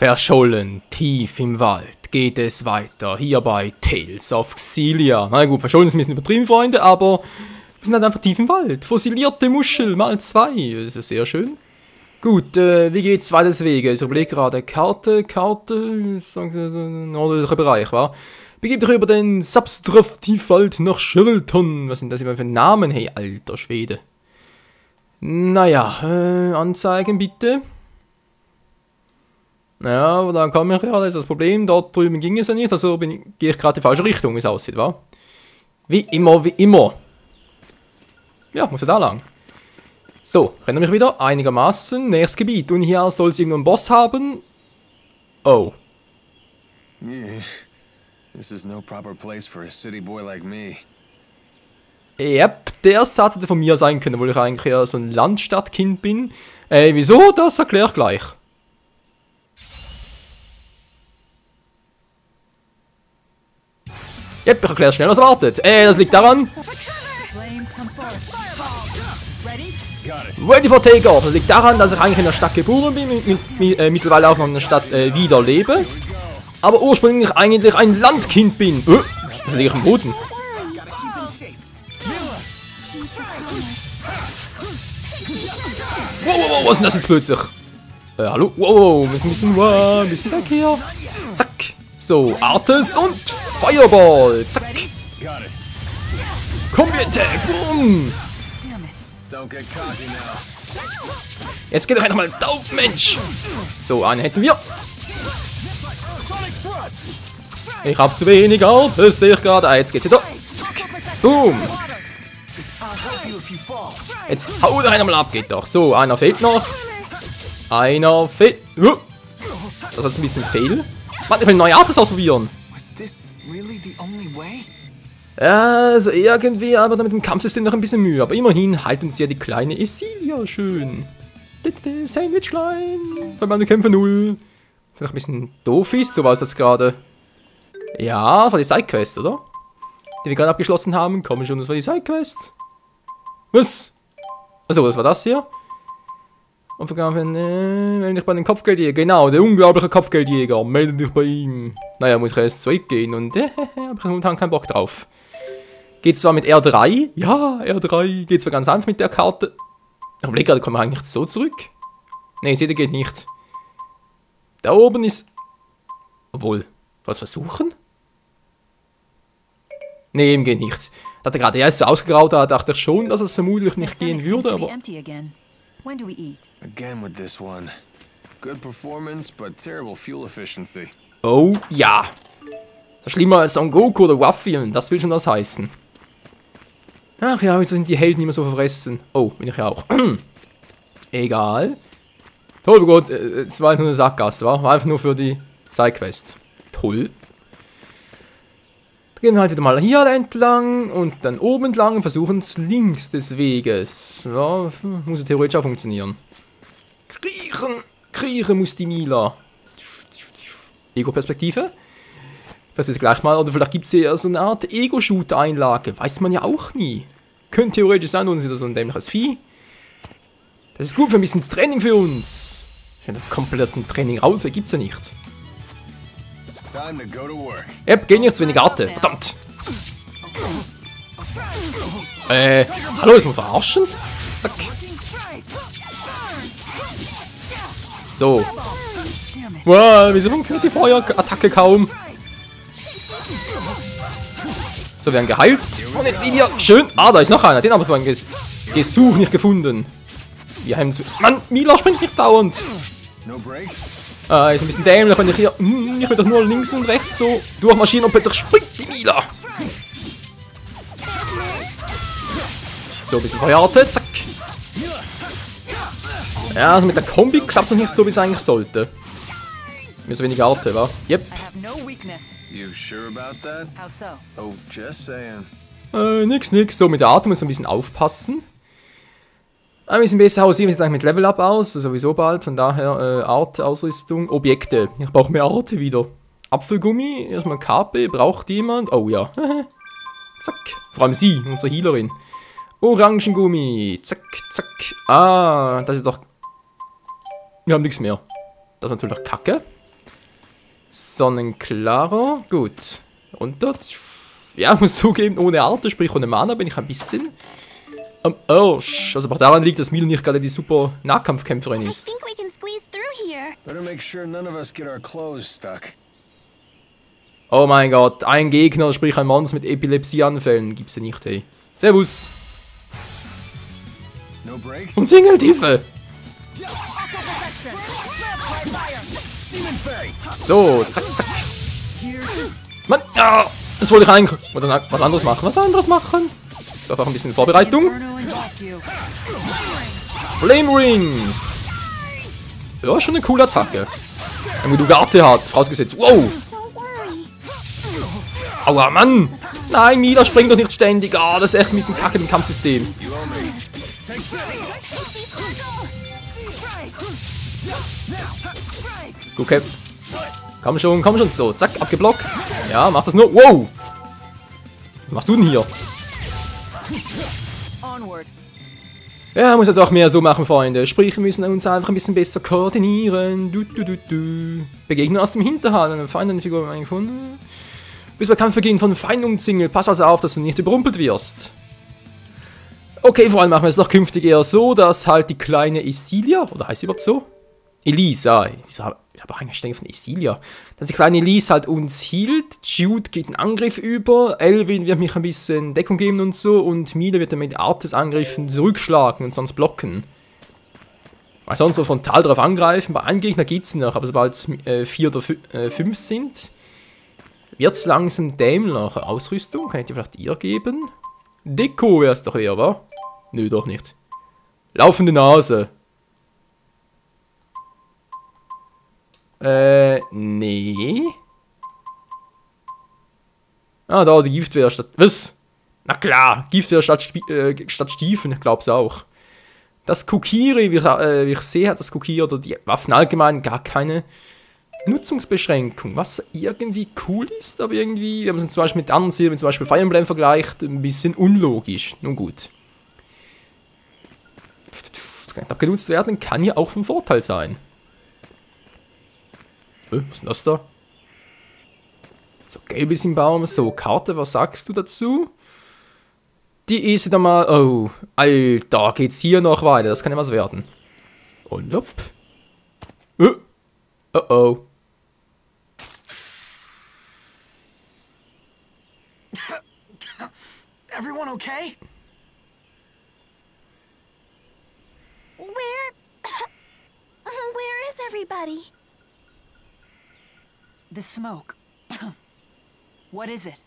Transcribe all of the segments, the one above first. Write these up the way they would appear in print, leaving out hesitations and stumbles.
Verschollen, tief im Wald, geht es weiter, hier bei Tales of Xillia. Na gut, verschollen ist ein bisschen übertrieben, Freunde, aber wir sind halt einfach tief im Wald. Fossilierte Muschel, mal 2, das ist sehr schön. Gut, wie geht's weiter des Weges? Ich überlege gerade, Karte, nördlicher Bereich, wa? Begebt euch über den Substraff-Tiefwald nach Sheraton. Was sind das immer für Namen? Hey, alter Schwede. Naja, Anzeigen bitte. Ja, aber da komme ich ja, das ist das Problem. Dort drüben ging es ja nicht, also gehe ich gerade in die falsche Richtung, wie es aussieht, wa? Wie immer, wie immer. Ja, muss ja da lang. So, erinnere mich wieder, einigermaßen, nächstes Gebiet. Und hier soll es irgendeinen Boss haben. Oh. Yeah. This is no proper place for a city boy like me. Yep, der Satz hätte von mir sein können, obwohl ich eigentlich eher so ein Landstadtkind bin. Wieso? Das erkläre ich gleich. Yep, ich erkläre schneller als erwartet. Das liegt daran. Ready for Takeoff. Das liegt daran, dass ich eigentlich in der Stadt geboren bin, mittlerweile auch noch in der Stadt wieder lebe. Aber ursprünglich eigentlich ein Landkind bin. Was liege ich am Boden? Wow, was ist denn das jetzt plötzlich? Hallo? Wow, wir sind ein bisschen weg hier. Zack. So, Artes und Fireball. Zack. Kombi-Attack. Boom. Jetzt geht doch einfach mal drauf, Mensch. So, einen hätten wir. Ich hab zu wenig Artes, sehe ich gerade. Jetzt geht's wieder. Zack. Boom. Jetzt hau doch einer mal ab, geht doch. So, einer fehlt noch. Einer fehlt. Das hat ein bisschen fehl. Warte, ich will neue Artes ausprobieren. Also irgendwie, aber mit dem Kampfsystem noch ein bisschen Mühe. Aber immerhin halten sie ja die kleine Esilia schön. Sandwichlein. Bei meinen Kämpfen 0. Was noch ein bisschen doof ist, so war es jetzt gerade. Ja, das war die Sidequest, oder? Die wir gerade abgeschlossen haben. Komm schon, das war die Sidequest. Was? Achso, das war das hier. Und wenn ich bei den Kopfgeldjäger, genau, der unglaubliche Kopfgeldjäger, melde dich bei ihm. Naja, muss ich erst zurückgehen und hab ich momentan keinen Bock drauf. Geht zwar mit R3, ja, R3, geht zwar ganz einfach mit der Karte. Ich überlege gerade, kommen wir eigentlich so zurück? Ne, seht ihr, geht nicht. Da oben ist... Obwohl, was versuchen? Ne, eben geht nicht. Ich dachte gerade, er ist so ausgegraut, da dachte ich schon, dass es vermutlich nicht gehen würde, aber... Again with this one. Good performance, but terrible fuel efficiency. Oh, ja. Das ist schlimmer als Son Goku oder Waffy, das will schon was heißen. Ach ja, wieso sind die Helden immer so verfressen? Oh, bin ich ja auch. Egal. Toll, oh Gott, es war nur eine Sackgasse, war einfach nur für die Sidequest. Toll. Gehen wir halt wieder mal hier entlang und dann oben entlang und versuchen es links des Weges. Ja, muss ja theoretisch auch funktionieren. Kriechen muss die Mila. Ego-Perspektive. Vielleicht gleich mal, oder vielleicht gibt es ja so eine Art Ego-Shooter-Einlage. Weiß man ja auch nie. Könnte theoretisch sein, und sind so ein dämliches Vieh. Das ist gut für ein bisschen Training für uns. Wenn komplett aus dem Training raus, gibt's ja nicht. Geh nicht zu wenig Arte, verdammt! Hallo, ist man verarschen? Zack. So. Wow, wieso funktioniert die Feuerattacke kaum? So, wir werden geheilt. Und jetzt ihn hier. Schön. Ah, da ist noch einer. Den haben wir vorhin gesucht, nicht gefunden. Wir haben zu. Mann, Mila springt nicht dauernd. Ist ein bisschen dämlich, wenn ich hier. Ich will doch nur links und rechts so durchmarschieren und plötzlich springt die Mila. So, ein bisschen Feuerarte. Zack. Ja, also mit der Kombi klappt es noch nicht so, wie es eigentlich sollte. Mir so wenig Arte, wa? Yep. Nix. So, mit der Arte muss man ein bisschen aufpassen. Ein bisschen besser aussehen, sieht eigentlich mit Level Up aus, sowieso bald, von daher Art-Ausrüstung, Objekte. Ich brauche mehr Arte wieder. Apfelgummi, erstmal KP, braucht jemand? Oh ja. Zack. Vor allem sie, unsere Healerin. Orangengummi, zack, zack. Ah, das ist doch... Wir haben nichts mehr. Das ist natürlich kacke. Sonnenklaro. Gut. Und dort. Ja, ich muss zugeben, ohne Arte, sprich ohne Mana, bin ich ein bisschen am Arsch. Also auch daran liegt, dass Milo nicht gerade die super Nahkampfkämpferin ist. Better make sure none of us get our clothes stuck. Oh mein Gott, ein Gegner, sprich ein Monster mit Epilepsieanfällen. Gibt's ja nicht, hey. Servus. No breaks? Und Singelt, Hilfe! So, zack, zack. Mann, ja, das wollte ich eigentlich. Oder was anderes machen. Was anderes machen? So, einfach ein bisschen Vorbereitung. Flame Ring. Ja, schon eine coole Attacke. Wenn du Garte hat, vorausgesetzt. Wow! Aua, Mann! Nein, Mila springt doch nicht ständig. Ah, das ist echt ein bisschen kacke im Kampfsystem. Okay. Komm schon, so. Zack, abgeblockt. Ja, mach das nur. Wow! Was machst du denn hier? Ja, muss jetzt auch mehr so machen, Freunde. Sprich, wir müssen uns einfach ein bisschen besser koordinieren. Begegnen aus dem Hinterhalt einer Feindenfigur eingefunden. Bis bei Kampfbeginn von Feinden umzingelt. Pass also auf, dass du nicht überrumpelt wirst. Okay, vor allem machen wir es noch künftig eher so, dass halt die kleine Isilia, oder heißt sie überhaupt so? Elise, ja. Ich habe auch eigentlich von Isilia. Dass die kleine Elise halt uns hielt. Jude geht einen Angriff über. Elvin wird mich ein bisschen Deckung geben und so. Und Mila wird dann mit Art des Angriffen zurückschlagen und sonst blocken. Weil sonst so frontal drauf angreifen. Bei einem Gegner geht es noch, aber sobald es 4 oder 5 sind, wird es langsam dämlicher. Ausrüstung, kann ich dir vielleicht ihr geben? Deko wäre es doch eher, wa? Nö, doch nicht. Laufende Nase. Nee. Ah, da, die Giftwehr statt... Was? Na klar, Giftwehr statt Stiefeln, ich glaub's auch. Das Kokiri, wie ich sehe, hat das Kokiri oder die Waffen allgemein gar keine Nutzungsbeschränkung. Was irgendwie cool ist, aber irgendwie, wenn man es zum Beispiel mit anderen Serien, zum Beispiel Fire Emblem vergleicht, ein bisschen unlogisch. Nun gut. Das kann knapp genutzt werden, kann ja auch von Vorteil sein. Was ist denn das da? So, gelbes im Baum, so, Karte, was sagst du dazu? Die ist wieder mal, oh, Alter, geht's hier noch weiter, das kann ja was werden. Und hopp. Oh. Everyone okay? Where is everybody? The smoke. What is it?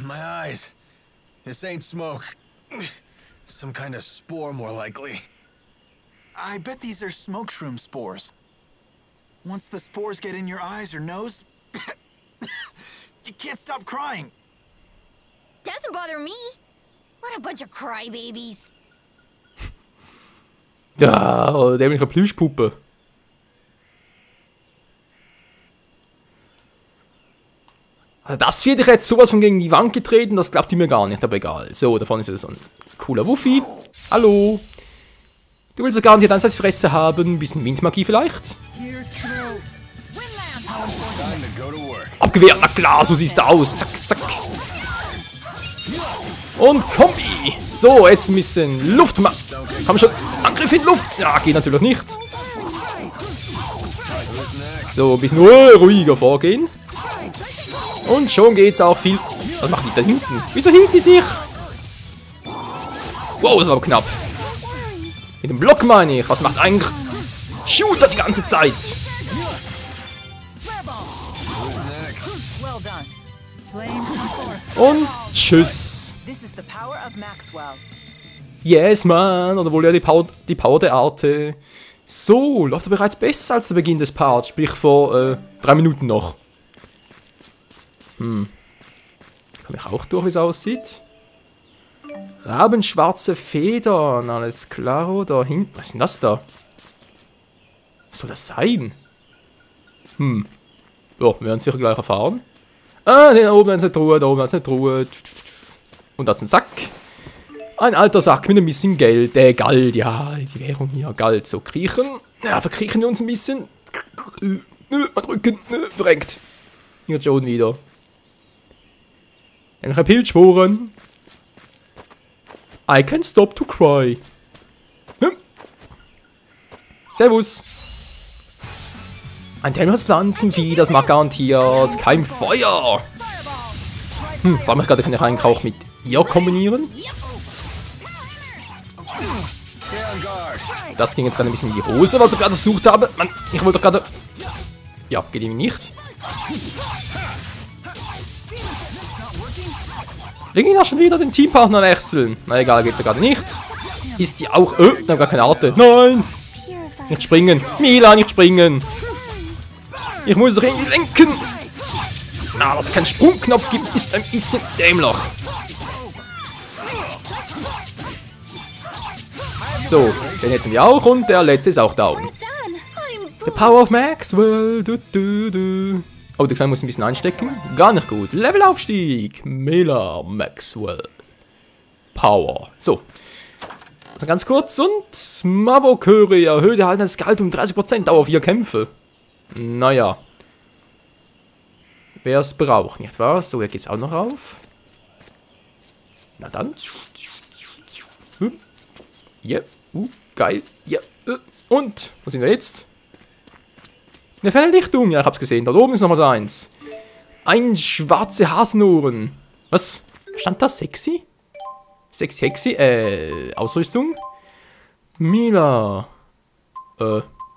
My eyes. This ain't smoke. Some kind of spore, more likely. I bet these are smoke shroom spores. Once the spores get in your eyes or nose, you can't stop crying. Doesn't bother me. What a bunch of crybabies. Ja, dämliche Plüschpuppe. Also das wird ich jetzt sowas von gegen die Wand getreten, das glaubt ihr mir gar nicht, aber egal. So, da vorne ist so ein cooler Wuffi. Hallo. Du willst ja garantiert eine Fresse haben, ein bisschen Windmagie vielleicht? Abgewehrt, na klar, so siehst du aus. Zack, zack. Und Kombi. So, jetzt ein bisschen Luft machen. Haben wir schon Angriff in Luft? Ja, geht natürlich nicht. So, ein bisschen ruhiger vorgehen. Und schon geht's auch viel... Was macht die da hinten? Wieso hielt die sich? Wow, das war aber knapp. Mit dem Block meine ich. Was macht eigentlich... Shooter die ganze Zeit? Und tschüss. Yes, man. Oder wohl ja die Power der Arte. So, läuft er bereits besser als der Beginn des Parts. Sprich vor 3 Minuten noch. Komme ich auch durch, wie es aussieht? Rabenschwarze Federn, alles klar, da hinten. Was ist denn das da? Was soll das sein? Ja, wir werden es sicher gleich erfahren. Ah, da oben ist eine Truhe, da oben ist eine Truhe. Und da ist ein Sack. Ein alter Sack mit ein bisschen Geld. Galt, ja, die Währung hier, Galt. So, kriechen. Ja, verkriechen wir uns ein bisschen. Mal drücken, verrenkt. Hier Joan wieder. Ein paar Pilzsporen. I can't stop to cry. Servus. Ein dämliches Pflanzenvieh, das mag garantiert kein Feuer. Vor allem gerade kann ich einen Krauch mit ihr kombinieren. Das ging jetzt gerade ein bisschen in die Hose, was ich gerade versucht habe. Mann, ich wollte doch gerade... Ja, geht ihm nicht. Wir gehen ja schon wieder den Teampartner wechseln. Na egal, geht's ja gerade nicht. Ist die auch... dann gar keine Arte. Nein! Nicht springen. Mila, nicht springen. Ich muss doch irgendwie lenken. Na, dass es keinen Sprungknopf gibt, ist ein bisschen dämlich. So, den hätten wir auch und der letzte ist auch down. The Power of Maxwell. Oh, der Kleine muss ein bisschen einstecken. Gar nicht gut. Levelaufstieg. Mila Maxwell. Power. So. Also ganz kurz und Mabokuri erhöht halt das Gehalt um 30%. Dauer 4 Kämpfe. Naja. Wer es braucht, nicht wahr? So, hier geht's auch noch auf. Na dann. Ja, geil. Ja, und, wo sind wir jetzt? Eine Fernlichtung. Ja, ich hab's gesehen. Da oben ist noch mal eins. Ein schwarze Hasenohren. Was? Stand da sexy? Sexy, Ausrüstung? Mila.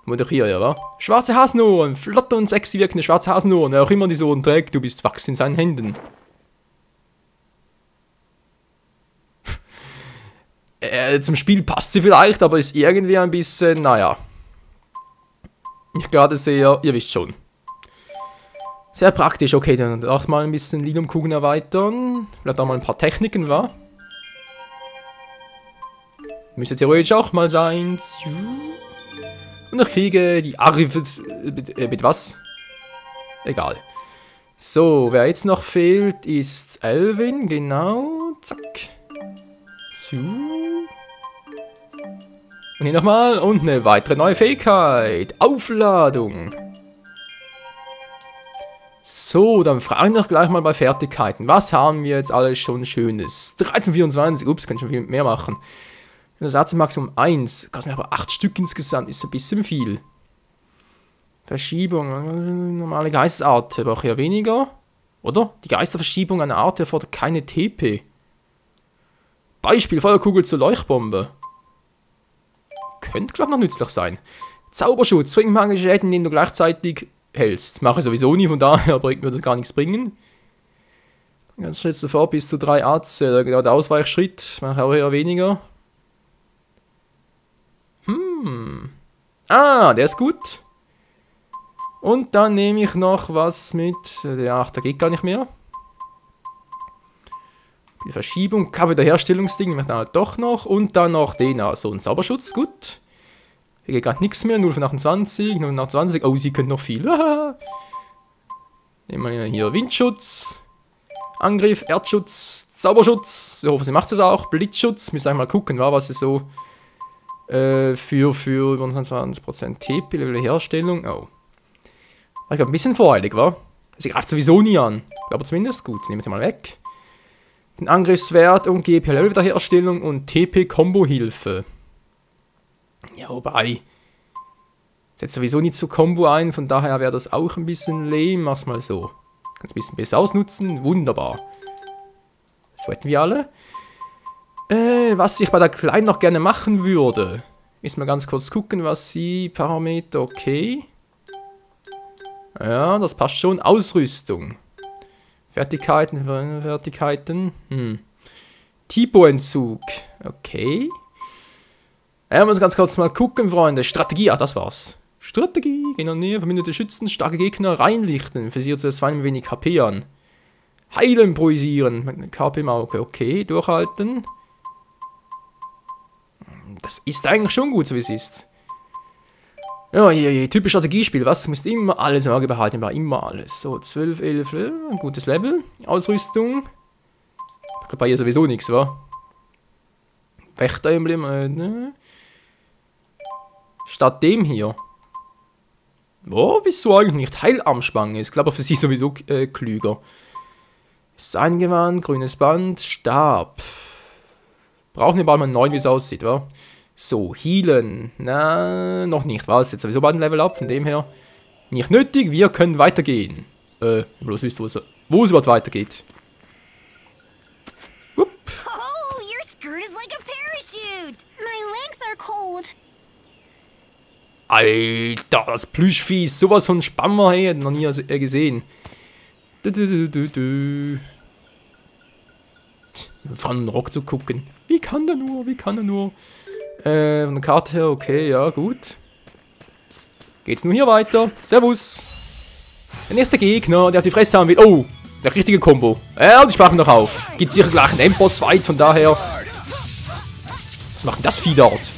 Moderiere, ja, wa? Schwarze Hasenohren. Flotte und sexy wirkende schwarze Hasenohren. Wer auch immer diese Ohren trägt, du bist Wachs in seinen Händen. Zum Spiel passt sie vielleicht, aber ist irgendwie ein bisschen, naja. Nicht gerade sehr, ihr wisst schon. Sehr praktisch, okay, dann auch mal ein bisschen Liniumkugeln erweitern. Vielleicht auch mal ein paar Techniken, wa? Müsste theoretisch auch mal sein. Und ich kriege die Arve... mit was? Egal. So, wer jetzt noch fehlt, ist Elvin, genau. Zack. So. Und hier nochmal und eine weitere neue Fähigkeit. Aufladung. So, dann fragen wir doch gleich mal bei Fertigkeiten. Was haben wir jetzt alles schon Schönes? 1324, ups, kann ich schon viel mehr machen. Das Maximum 1, kostet aber 8 Stück insgesamt, ist ein bisschen viel. Verschiebung, normale Geistesart, aber auch eher weniger. Oder? Die Geisterverschiebung einer Art erfordert keine TP. Beispiel, Feuerkugel zur Leuchtbombe. Könnte, glaube ich, noch nützlich sein. Zauberschutz, zwingend magische Schäden, den du gleichzeitig hältst. Mache ich sowieso nie, von daher bringt mir das gar nichts bringen. Ganz Schritt zuvor bis zu 3 Arzt, genau der Ausweichschritt, mache ich auch eher weniger. Ah, der ist gut. Und dann nehme ich noch was mit. Ach, der geht gar nicht mehr. Die Verschiebung, Wiederherstellungsding, macht dann halt doch noch. Und dann noch den, so ein Zauberschutz, gut. Hier geht gerade nichts mehr, 0 von 28, 0 von 28. Oh, sie können noch viel. Nehmen wir hier Windschutz, Angriff, Erdschutz, Zauberschutz. Ich hoffe, sie macht es auch. Blitzschutz, müssen wir mal gucken, was ist so. Für über 20% TP, Herstellung. Oh. War ich ein bisschen voreilig, wa? Sie greift sowieso nie an. Aber zumindest gut. Nehmen wir mal weg. Den Angriffswert und GP Wiederherstellung und TP Combo-Hilfe. Ja, wobei. Setzt sowieso nicht zu Combo ein, von daher wäre das auch ein bisschen lame. Mach's mal so. Kannst ein bisschen besser ausnutzen. Wunderbar. So hätten wir alle. Was ich bei der Kleinen noch gerne machen würde, ist mal ganz kurz gucken, was sie... Parameter, okay. Ja, das passt schon. Ausrüstung. Fertigkeiten. Typo-Entzug. Okay. Ja, muss ganz kurz mal gucken, Freunde. Strategie, das war's. Strategie. In der Nähe verbündete Schützen, starke Gegner reinlichten. Versiert das ein wenig HP an. Heilen improvisieren. KP-Mauke, okay. Durchhalten. Das ist eigentlich schon gut, so wie es ist. Ja, typisch Strategiespiel. Was musst immer alles im Auge behalten? War immer alles. So, 12, 11, ein gutes Level. Ausrüstung. Ich glaube, bei ihr sowieso nichts, wa? Wächter-Emblem, ne? Statt dem hier. Oh, wieso eigentlich nicht? Heilarmspange ist, glaube ich, für sie sowieso klüger. Seingewand, grünes Band, Stab. Brauchen wir bald mal einen neuen, wie es aussieht, wa? So, healen. Na, noch nicht, was? Jetzt sowieso bald ein Level up, von dem her. Nicht nötig, wir können weitergehen. Bloß wisst ihr, wo es überhaupt weitergeht. Upp. Oh, your skirt is like a parachute. My legs are cold. Alter, das Plüschvieh ist sowas von Spammer, hey, noch nie gesehen. Von den Rock zu gucken. Wie kann der nur? Wie kann er nur? Von der Karte her, okay, ja, gut. Geht's nur hier weiter? Servus. Der nächste Gegner, der auf die Fresse haben will. Oh, der richtige Combo. Ja, und ich sprach ihn noch auf. Gibt sicher gleich einen Endboss-Fight, von daher. Was macht denn das Vieh dort?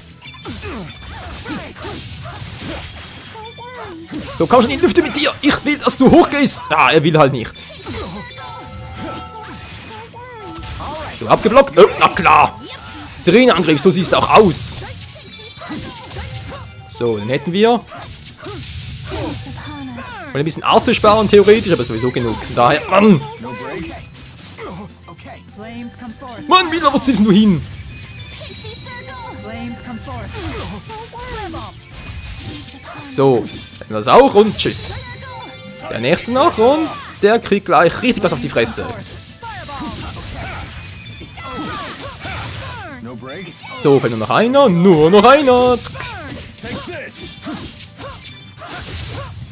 So, komm schon in die Lüfte mit dir. Ich will, dass du hochgehst. Ah, er will halt nicht. So, abgeblockt. Oh, na klar. Sireneangriff, so sieht es auch aus. So, den hätten wir. Wollen ein bisschen Arte sparen, theoretisch, aber sowieso genug. Von daher, Mann. Mann, Mila, wo ziehst du hin? So, hätten wir das auch und tschüss. Der nächste noch und der kriegt gleich richtig was auf die Fresse. So, wenn nur noch einer, nur noch einer.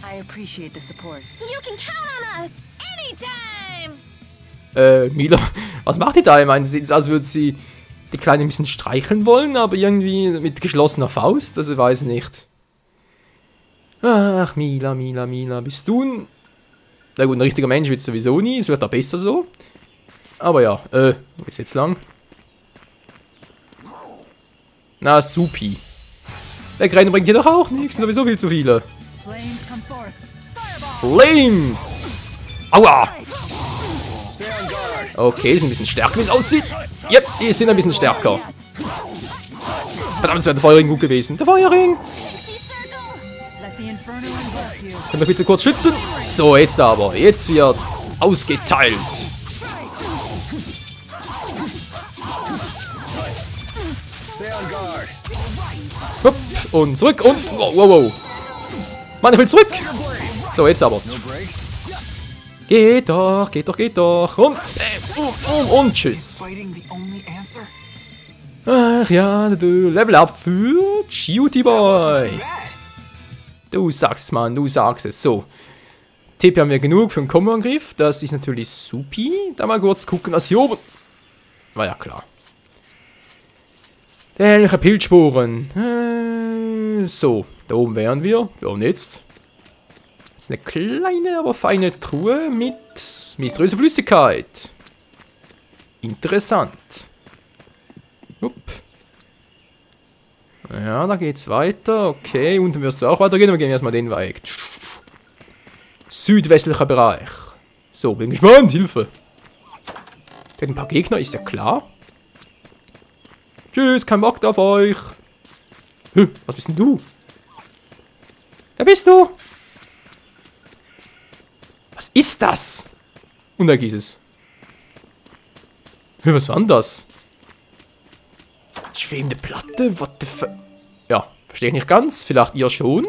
I appreciate the support. You can count on us anytime. Mila, was macht die da? Ich meine, sieht es aus, als würde sie die Kleine ein bisschen streicheln wollen, aber irgendwie mit geschlossener Faust, also ich weiß nicht. Ach, Mila, Mila, Mila, bist du ein... Na gut, ein richtiger Mensch wird sowieso nie, es wird auch besser so. Aber ja, wo ist jetzt lang? Na, supi. Wegrennen bringt hier doch auch nichts, sind sowieso viel zu viele. Flames! Aua! Okay, die sind ein bisschen stärker, wie es aussieht. Yep, die sind ein bisschen stärker. Verdammt, es wäre der Feuerring gut gewesen. Der Feuerring! Können wir bitte kurz schützen? So, jetzt aber. Jetzt wird ausgeteilt. Hopp, und zurück und... Wow, wow, wow. Mann, ich will zurück. So, jetzt aber. Geht doch, geht doch, geht doch. Und tschüss. Ach ja, Level up für Cutie Boy. Du sagst es, Mann, du sagst es. So. TP haben wir genug für einen Combo-Angriff. Das ist natürlich supi. Da mal kurz gucken, was hier oben... War ja klar. Dämliche Pilzsporen. So, da oben wären wir. Ja, und jetzt? Das ist eine kleine, aber feine Truhe mit mysteriöser Flüssigkeit. Interessant. Upp. Ja, da geht's weiter. Okay, unten wirst du auch weitergehen. Wir gehen erstmal den Weg. Südwestlicher Bereich. So, bin gespannt. Hilfe. Der hat ein paar Gegner, ist ja klar. Tschüss, kein Bock auf euch. Was bist denn du? Wer bist du? Was ist das? Und da geht es. Was war denn das? Schwebende Platte? What the fuck? Ja, verstehe ich nicht ganz. Vielleicht ihr schon.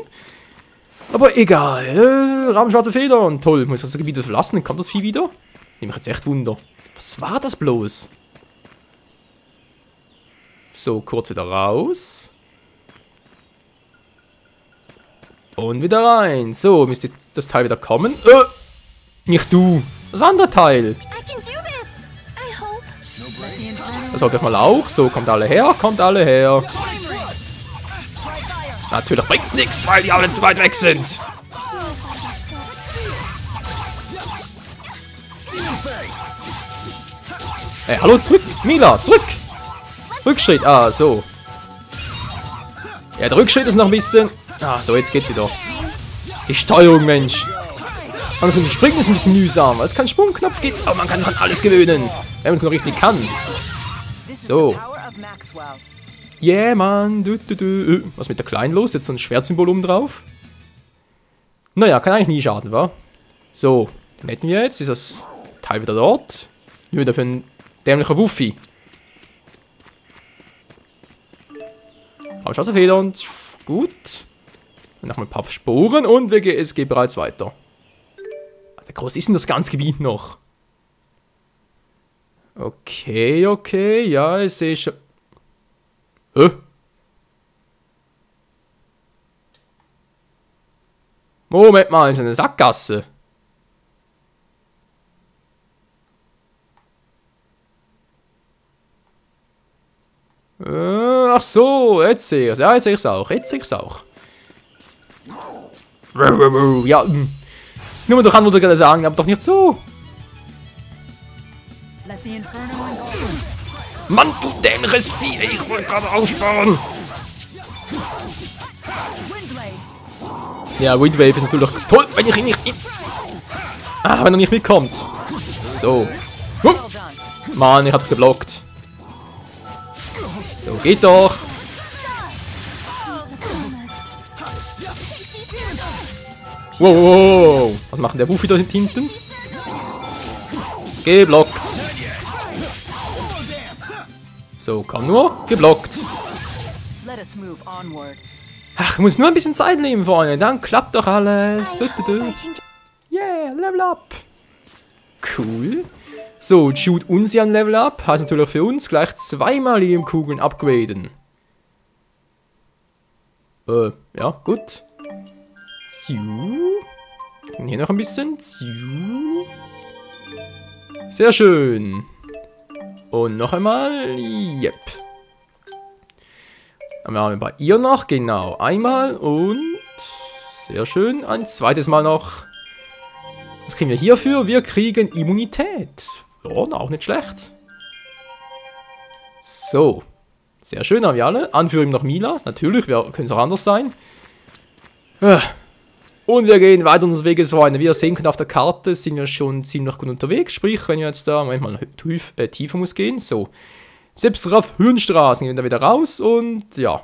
Aber egal. Rabenschwarze Federn. Toll. Muss ich das Gebiet verlassen? Dann kommt das Vieh wieder? Nehme ich jetzt echt Wunder. Was war das bloß? So, kurz wieder raus. Und wieder rein. So, müsste das Teil wieder kommen. Nicht du. Das andere Teil. Das hoffe ich mal auch. So, kommt alle her, kommt alle her. Natürlich bringt's nichts, weil die alle zu weit weg sind. Hey, hallo, zurück. Mila, zurück. Rückschritt, ah, so. Ja, der Rückschritt ist noch ein bisschen... Ah, so, jetzt geht's wieder. Die Steuerung, Mensch. Anders mit dem Springen ist ein bisschen mühsam, weil es keinen Sprungknopf gibt, aber man kann sich an alles gewöhnen, wenn man es noch richtig kann. So. Yeah, Mann. Was mit der Kleinen los? Jetzt so ein Schwertsymbol oben drauf. Naja, kann eigentlich nie schaden, wa? So, den hätten wir jetzt. Ist das Teil wieder dort? Nur wieder für einen dämlichen Wuffi. Aber Chance Federn. Gut. Dann nochmal ein paar Sporen und es geht bereits weiter. Wie groß ist denn das ganze Gebiet noch? Okay, okay. Ja, ich sehe schon. Moment mal, ist eine Sackgasse. Ach so, jetzt sehe ich es. Ja, jetzt sehe ich es auch. Jetzt sehe ich es auch. Ja, nur doch an, würde ich gerade sagen, aber doch nicht so. Let the inferno engulf. Mann, du dämliches Vieh, ich wollte gerade aufsparen. Windblade. Ja, Windwave ist natürlich toll, wenn ich ihn nicht... wenn er nicht mitkommt. So. Well done. Mann, ich hab's geblockt. So, geht doch. Wow, wow, wow. Was macht der Wuffi da hinten? Geblockt. So, komm nur. Geblockt. Let us move onward. Ach, ich muss nur ein bisschen Zeit nehmen, Freunde. Dann klappt doch alles. Yeah, Level Up. Cool. So, shoot uns ja ein Level Up. Heißt natürlich für uns gleich 2 Lilium-Kugeln upgraden. Ja, gut. Und hier noch ein bisschen. Sehr schön. Und noch einmal. Yep. Dann haben wir bei ihr noch. Genau. Einmal und... Sehr schön. Ein zweites Mal noch. Was kriegen wir hierfür? Wir kriegen Immunität. Ja, auch nicht schlecht. So. Sehr schön, haben wir alle. Anführung noch Mila. Natürlich, können es auch anders sein. Und wir gehen weiter unseres Weges, Freunde. Wie ihr sehen könnt auf der Karte, sind wir schon ziemlich gut unterwegs. Sprich, wenn wir jetzt da manchmal tiefer muss gehen. So. Selbst auf Höhenstraßen gehen wir da wieder raus und ja.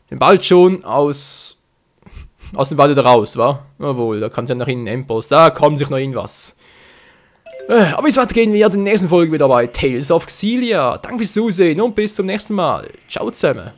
Sind bald schon aus dem Wald wieder raus, wa? Jawohl, da kann es ja nach innen Endboss. Da kommt sich noch irgendwas. Aber bis weitergehen wir in der nächsten Folge wieder bei Tales of Xillia. Danke fürs Zusehen und bis zum nächsten Mal. Ciao zusammen.